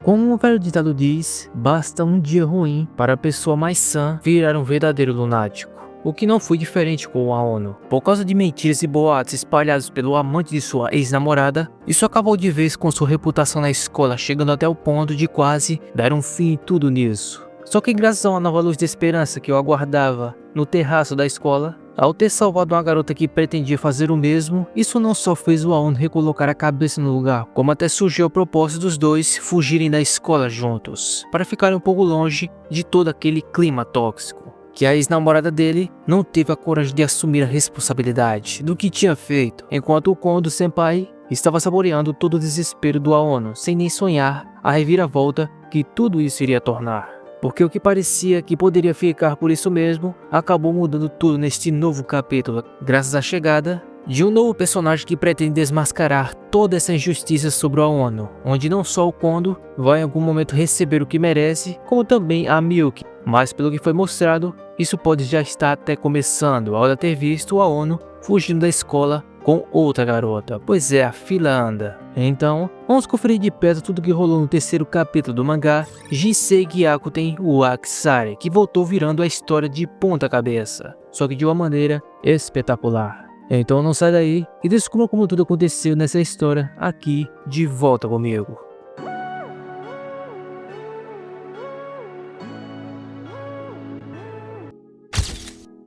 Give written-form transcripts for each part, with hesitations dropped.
Como o velho ditado diz, basta um dia ruim para a pessoa mais sã virar um verdadeiro lunático. O que não foi diferente com o Aono. Por causa de mentiras e boatos espalhados pelo amante de sua ex-namorada, isso acabou de vez com sua reputação na escola, chegando até o ponto de quase dar um fim em tudo nisso. Só que graças a uma nova luz de esperança que o aguardava no terraço da escola, ao ter salvado uma garota que pretendia fazer o mesmo, isso não só fez o Aono recolocar a cabeça no lugar, como até surgiu a propósito dos dois fugirem da escola juntos, para ficarem um pouco longe de todo aquele clima tóxico. Que a ex-namorada dele não teve a coragem de assumir a responsabilidade do que tinha feito, enquanto o Kondo Senpai estava saboreando todo o desespero do Aono, sem nem sonhar a reviravolta que tudo isso iria tornar. Porque o que parecia que poderia ficar por isso mesmo, acabou mudando tudo neste novo capítulo, graças à chegada de um novo personagem que pretende desmascarar toda essa injustiça sobre o Aono, onde não só o Kondo vai em algum momento receber o que merece, como também a Milky. Mas pelo que foi mostrado, isso pode já estar até começando, ao ter visto o Aono fugindo da escola com outra garota, pois a fila anda. Então, vamos conferir de perto tudo que rolou no terceiro capítulo do mangá Jisei Gyakuten wa Kisare, que voltou virando a história de ponta cabeça, só que de uma maneira espetacular. Então não sai daí e descubra como tudo aconteceu nessa história aqui de volta comigo.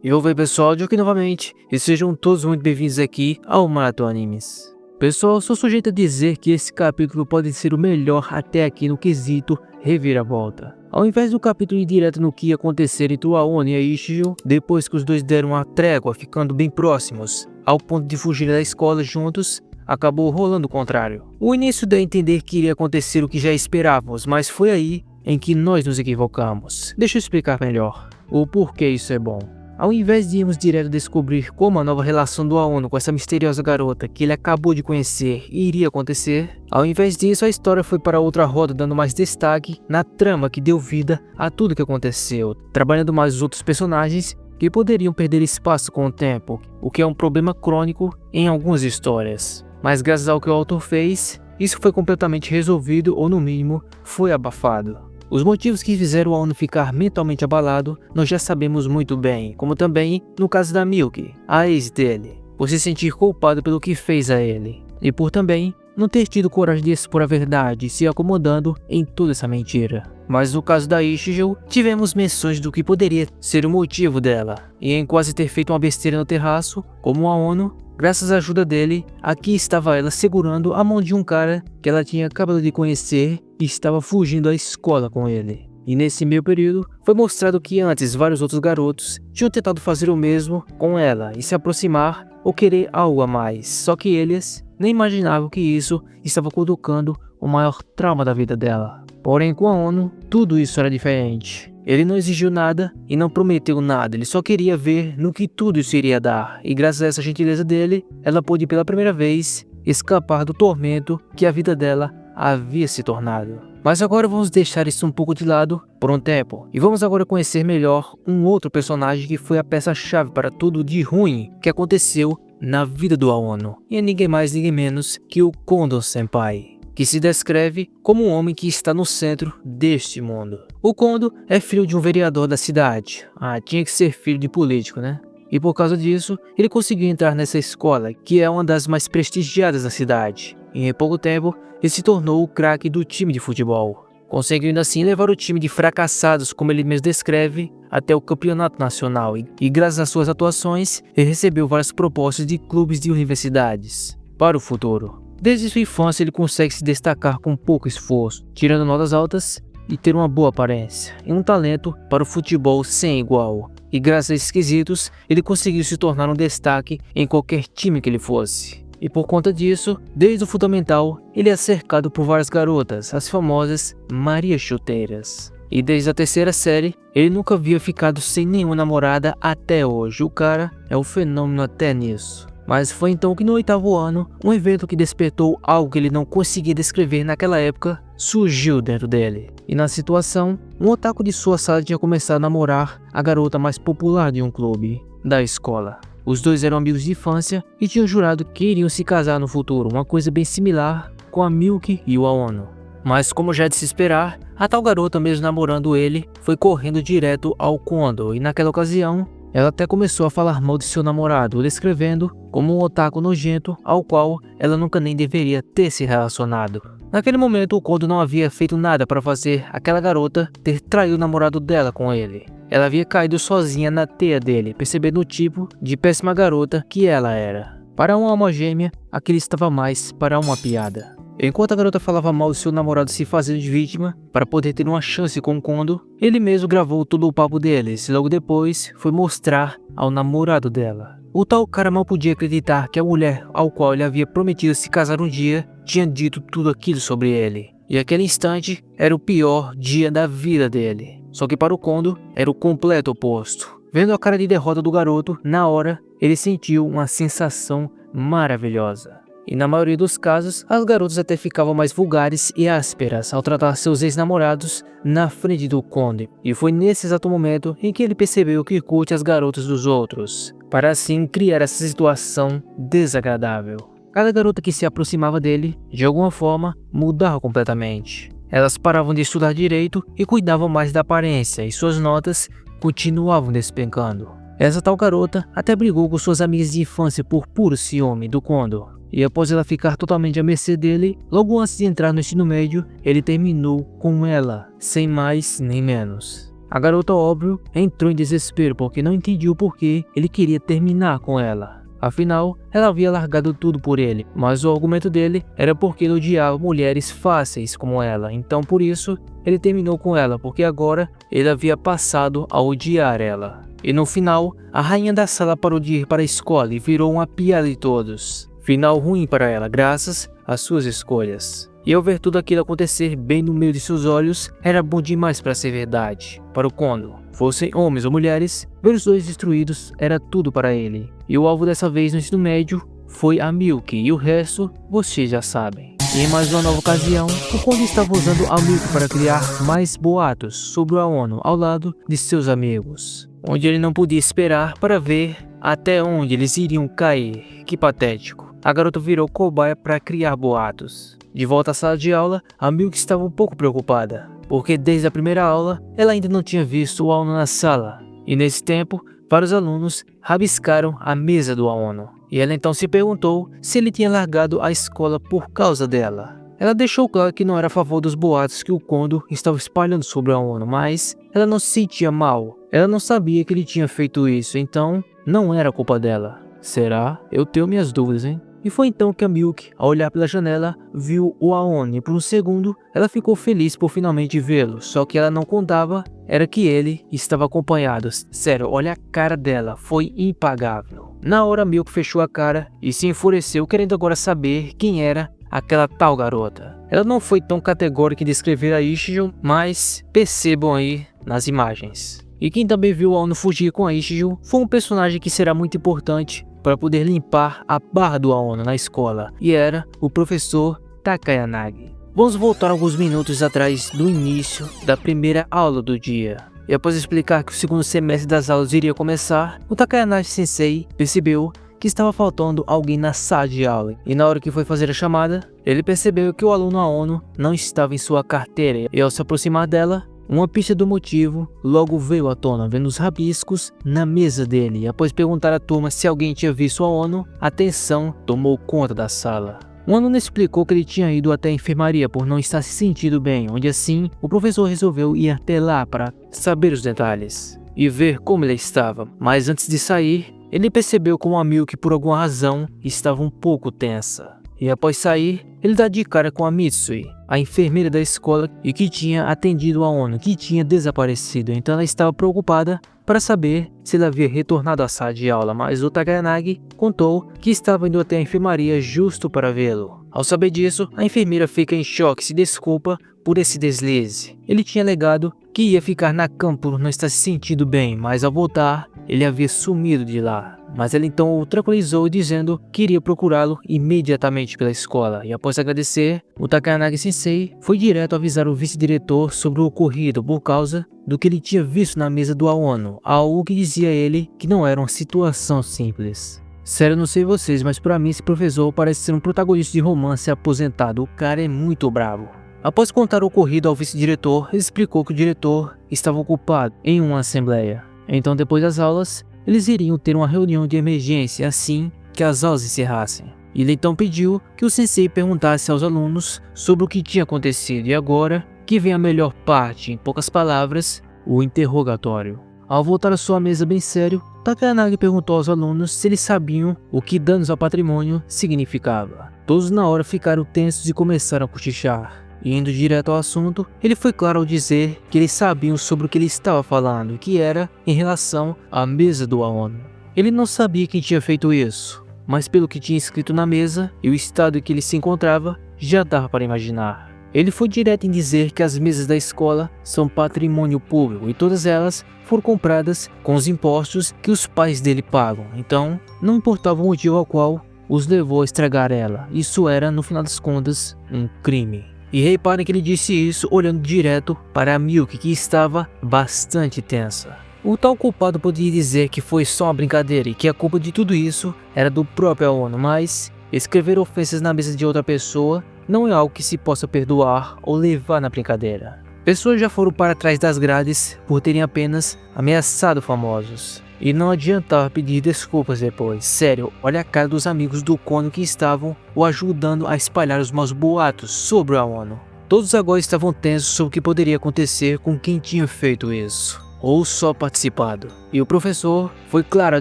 E oi pessoal, eu aqui novamente, e sejam todos muito bem-vindos aqui ao Maratona Animes. Pessoal, sou sujeito a dizer que esse capítulo pode ser o melhor até aqui no quesito reviravolta. Ao invés do capítulo ir direto no que ia acontecer entre o Aono e a Ichijo, depois que os dois deram uma trégua ficando bem próximos, ao ponto de fugir da escola juntos, acabou rolando o contrário. O início deu a entender que iria acontecer o que já esperávamos, mas foi aí em que nós nos equivocamos. Deixa eu explicar melhor o porquê isso é bom. Ao invés de irmos direto descobrir como a nova relação do Aono com essa misteriosa garota que ele acabou de conhecer iria acontecer, ao invés disso a história foi para outra roda, dando mais destaque na trama que deu vida a tudo que aconteceu, trabalhando mais os outros personagens que poderiam perder espaço com o tempo, o que é um problema crônico em algumas histórias. Mas graças ao que o autor fez, isso foi completamente resolvido ou no mínimo foi abafado. Os motivos que fizeram o Aono ficar mentalmente abalado nós já sabemos muito bem, como também no caso da Milky, a ex dele, por se sentir culpado pelo que fez a ele, e por também não ter tido coragem de expor a verdade, se acomodando em toda essa mentira. Mas no caso da Ichijo, tivemos menções do que poderia ser o motivo dela, e em quase ter feito uma besteira no terraço, como o Aono, graças à ajuda dele, aqui estava ela segurando a mão de um cara que ela tinha acabado de conhecer e estava fugindo da escola com ele. E nesse meio período, foi mostrado que antes vários outros garotos tinham tentado fazer o mesmo com ela e se aproximar ou querer algo a mais, só que eles nem imaginavam que isso estava colocando o maior trauma da vida dela. Porém com a Aono, tudo isso era diferente. Ele não exigiu nada e não prometeu nada, ele só queria ver no que tudo isso iria dar, e graças a essa gentileza dele, ela pôde pela primeira vez escapar do tormento que a vida dela havia se tornado. Mas agora vamos deixar isso um pouco de lado por um tempo, e vamos agora conhecer melhor um outro personagem que foi a peça-chave para tudo de ruim que aconteceu na vida do Aono, e é ninguém mais ninguém menos que o Kondo Senpai, que se descreve como um homem que está no centro deste mundo. O Kondo é filho de um vereador da cidade. Tinha que ser filho de político, né? E por causa disso, ele conseguiu entrar nessa escola, que é uma das mais prestigiadas da cidade. E em pouco tempo, ele se tornou o craque do time de futebol, conseguindo assim levar o time de fracassados, como ele mesmo descreve, até o campeonato nacional. E graças às suas atuações, ele recebeu várias propostas de clubes de universidades para o futuro. Desde sua infância ele consegue se destacar com pouco esforço, tirando notas altas e ter uma boa aparência e um talento para o futebol sem igual. E graças a esses quesitos, ele conseguiu se tornar um destaque em qualquer time que ele fosse. E por conta disso, desde o fundamental, ele é cercado por várias garotas, as famosas Maria Chuteiras. E desde a terceira série, ele nunca havia ficado sem nenhuma namorada até hoje. O cara é um fenômeno até nisso. Mas foi então que no 8º ano, um evento que despertou algo que ele não conseguia descrever naquela época, surgiu dentro dele. E na situação, um otaku de sua sala tinha começado a namorar a garota mais popular de um clube da escola. Os dois eram amigos de infância e tinham jurado que iriam se casar no futuro, uma coisa bem similar com a Milky e o Aono. Mas como já é de se esperar, a tal garota, mesmo namorando ele, foi correndo direto ao Kondo, e naquela ocasião, ela até começou a falar mal de seu namorado, o descrevendo como um otaku nojento ao qual ela nunca nem deveria ter se relacionado. Naquele momento, o Kondo não havia feito nada para fazer aquela garota ter traído o namorado dela com ele. Ela havia caído sozinha na teia dele, percebendo o tipo de péssima garota que ela era. Para uma alma gêmea, aquilo estava mais para uma piada. Enquanto a garota falava mal de seu namorado se fazendo de vítima para poder ter uma chance com o Kondo, ele mesmo gravou todo o papo deles e logo depois foi mostrar ao namorado dela. O tal cara mal podia acreditar que a mulher ao qual ele havia prometido se casar um dia tinha dito tudo aquilo sobre ele. E aquele instante era o pior dia da vida dele. Só que para o Kondo era o completo oposto. Vendo a cara de derrota do garoto, na hora ele sentiu uma sensação maravilhosa. E na maioria dos casos, as garotas até ficavam mais vulgares e ásperas ao tratar seus ex-namorados na frente do Kondo. E foi nesse exato momento em que ele percebeu que curte as garotas dos outros, para assim criar essa situação desagradável. Cada garota que se aproximava dele, de alguma forma, mudava completamente. Elas paravam de estudar direito e cuidavam mais da aparência, e suas notas continuavam despencando. Essa tal garota até brigou com suas amigas de infância por puro ciúme do Kondo. E após ela ficar totalmente à mercê dele, logo antes de entrar no ensino médio, ele terminou com ela, sem mais nem menos. A garota, óbvio, entrou em desespero porque não entendia o porquê ele queria terminar com ela. Afinal, ela havia largado tudo por ele, mas o argumento dele era porque ele odiava mulheres fáceis como ela, então por isso ele terminou com ela, porque agora ele havia passado a odiar ela. E no final, a rainha da sala parou de ir para a escola e virou uma piada de todos. Final ruim para ela, graças às suas escolhas. E ao ver tudo aquilo acontecer bem no meio de seus olhos, era bom demais para ser verdade. Para o Kondo, fossem homens ou mulheres, ver os dois destruídos era tudo para ele. E o alvo dessa vez no ensino médio foi a Milky, e o resto vocês já sabem. E em mais uma nova ocasião, o Kondo estava usando a Milky para criar mais boatos sobre a ONU ao lado de seus amigos, onde ele não podia esperar para ver até onde eles iriam cair. Que patético. A garota virou cobaia para criar boatos. De volta à sala de aula, a Milky estava um pouco preocupada, porque desde a primeira aula, ela ainda não tinha visto o Aono na sala. E nesse tempo, vários alunos rabiscaram a mesa do Aono. E ela então se perguntou se ele tinha largado a escola por causa dela. Ela deixou claro que não era a favor dos boatos que o Kondo estava espalhando sobre o Aono, mas ela não se sentia mal. Ela não sabia que ele tinha feito isso, então não era culpa dela. Será? Eu tenho minhas dúvidas, hein? E foi então que a Milky, ao olhar pela janela, viu o Aono e por um segundo ela ficou feliz por finalmente vê-lo, só que ela não contava era que ele estava acompanhado. Sério, olha a cara dela, foi impagável. Na hora a Milky fechou a cara e se enfureceu, querendo agora saber quem era aquela tal garota. Ela não foi tão categórica em descrever a Ichijo, mas percebam aí nas imagens. E quem também viu o Aono fugir com a Ichijo foi um personagem que será muito importante para poder limpar a barra do Aono na escola, e era o professor Takayanagi. Vamos voltar alguns minutos atrás do início da primeira aula do dia. E após explicar que o segundo semestre das aulas iria começar, o Takayanagi Sensei percebeu que estava faltando alguém na sala de aula, e na hora que foi fazer a chamada, ele percebeu que o aluno Aono não estava em sua carteira, e ao se aproximar dela, uma pista do motivo logo veio à tona, vendo os rabiscos na mesa dele, e após perguntar à turma se alguém tinha visto o Aono, a tensão tomou conta da sala. O aluno explicou que ele tinha ido até a enfermaria por não estar se sentindo bem, onde assim o professor resolveu ir até lá para saber os detalhes e ver como ele estava, mas antes de sair, ele percebeu como a Milky por alguma razão estava um pouco tensa. E após sair, ele dá de cara com a Mitsui, a enfermeira da escola e que tinha atendido a Aono, que tinha desaparecido. Então ela estava preocupada para saber se ele havia retornado à sala de aula, mas o Takayanagi contou que estava indo até a enfermaria justo para vê-lo. Ao saber disso, a enfermeira fica em choque e se desculpa por esse deslize. Ele tinha alegado que ia ficar na cama por não estar se sentindo bem, mas ao voltar, ele havia sumido de lá. Mas ela então o tranquilizou dizendo que iria procurá-lo imediatamente pela escola. E após agradecer, o Takayanagi Sensei foi direto avisar o vice-diretor sobre o ocorrido por causa do que ele tinha visto na mesa do Aono, algo que dizia a ele que não era uma situação simples. Sério, não sei vocês, mas pra mim esse professor parece ser um protagonista de romance aposentado. O cara é muito bravo. Após contar o ocorrido ao vice-diretor, ele explicou que o diretor estava ocupado em uma assembleia. Então, depois das aulas, eles iriam ter uma reunião de emergência assim que as aulas encerrassem. Ele então pediu que o sensei perguntasse aos alunos sobre o que tinha acontecido e agora que vem a melhor parte, em poucas palavras, o interrogatório. Ao voltar à sua mesa bem sério, Takanagi perguntou aos alunos se eles sabiam o que danos ao patrimônio significava. Todos na hora ficaram tensos e começaram a cochichar. E indo direto ao assunto, ele foi claro ao dizer que eles sabiam sobre o que ele estava falando, que era em relação à mesa do Aono. Ele não sabia quem tinha feito isso, mas pelo que tinha escrito na mesa e o estado em que ele se encontrava, já dava para imaginar. Ele foi direto em dizer que as mesas da escola são patrimônio público e todas elas foram compradas com os impostos que os pais dele pagam. Então, não importava o motivo ao qual os levou a estragar ela. Isso era, no final das contas, um crime. E reparem que ele disse isso olhando direto para a Milky, que estava bastante tensa. O tal culpado poderia dizer que foi só uma brincadeira e que a culpa de tudo isso era do próprio Aono, mas escrever ofensas na mesa de outra pessoa não é algo que se possa perdoar ou levar na brincadeira. Pessoas já foram para trás das grades por terem apenas ameaçado famosos. E não adiantava pedir desculpas depois. Sério, olha a cara dos amigos do Kono que estavam o ajudando a espalhar os maus boatos sobre o Aono. Todos agora estavam tensos sobre o que poderia acontecer com quem tinha feito isso, ou só participado. E o professor foi claro a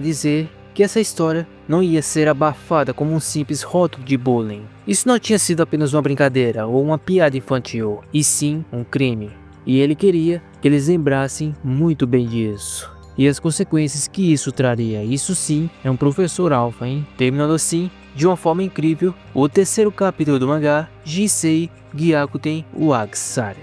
dizer que essa história não ia ser abafada como um simples rótulo de bullying. Isso não tinha sido apenas uma brincadeira ou uma piada infantil, e sim um crime. E ele queria que eles lembrassem muito bem disso. E as consequências que isso traria. Isso sim é um professor alfa, hein? Terminando assim, de uma forma incrível, o terceiro capítulo do mangá, Jinsei Gyakuten Uakusare.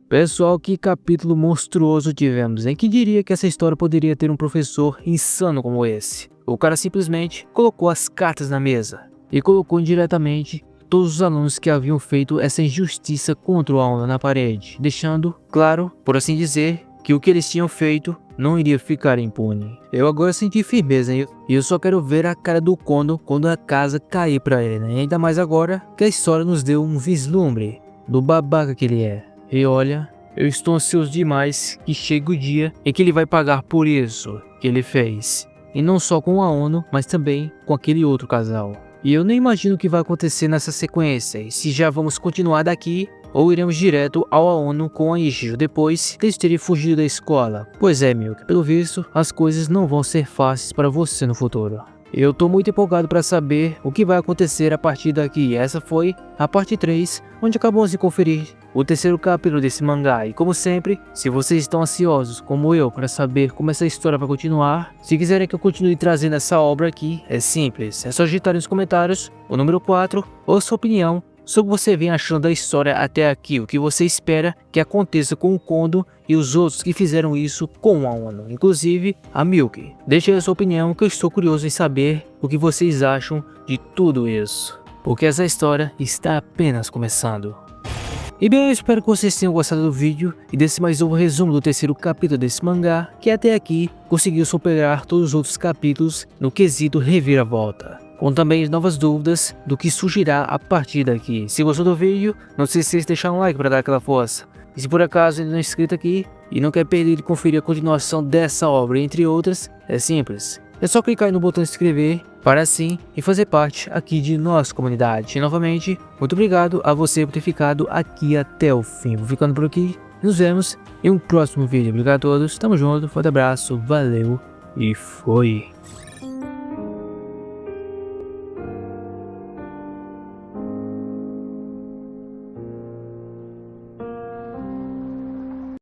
Pessoal, que capítulo monstruoso tivemos, hein? Quem diria que essa história poderia ter um professor insano como esse? O cara simplesmente colocou as cartas na mesa e colocou indiretamente todos os alunos que haviam feito essa injustiça contra o Aono na parede, deixando claro, por assim dizer, que o que eles tinham feito não iria ficar impune. Eu agora senti firmeza, hein? E eu só quero ver a cara do Kono quando a casa cair pra ele, né? Ainda mais agora que a história nos deu um vislumbre do babaca que ele é. E olha, eu estou ansioso demais que chegue o dia em que ele vai pagar por isso que ele fez. E não só com o Aono, mas também com aquele outro casal. E eu nem imagino o que vai acontecer nessa sequência, e se já vamos continuar daqui, ou iremos direto ao Aono com a Ichijo depois de eles terem fugido da escola. Pois é, Milky, pelo visto, as coisas não vão ser fáceis para você no futuro. Eu tô muito empolgado para saber o que vai acontecer a partir daqui. Essa foi a parte 3, onde acabamos de conferir o terceiro capítulo desse mangá. E como sempre, se vocês estão ansiosos como eu para saber como essa história vai continuar, se quiserem que eu continue trazendo essa obra aqui, é simples. É só digitar nos comentários o número 4 ou sua opinião sobre o que você vem achando da história até aqui, o que você espera que aconteça com o Kondo e os outros que fizeram isso com o Aono, inclusive a Milky. Deixe aí a sua opinião, que eu estou curioso em saber o que vocês acham de tudo isso, porque essa história está apenas começando. E bem, eu espero que vocês tenham gostado do vídeo e desse mais um resumo do terceiro capítulo desse mangá, que até aqui conseguiu superar todos os outros capítulos no quesito reviravolta, com também novas dúvidas do que surgirá a partir daqui. Se gostou do vídeo, não se esqueça de deixar um like para dar aquela força. E se por acaso ainda não é inscrito aqui e não quer perder de conferir a continuação dessa obra, entre outras, é simples. É só clicar aí no botão inscrever para assim e fazer parte aqui de nossa comunidade. E novamente, muito obrigado a você por ter ficado aqui até o fim. Vou ficando por aqui e nos vemos em um próximo vídeo. Obrigado a todos, tamo junto, forte abraço, valeu e foi!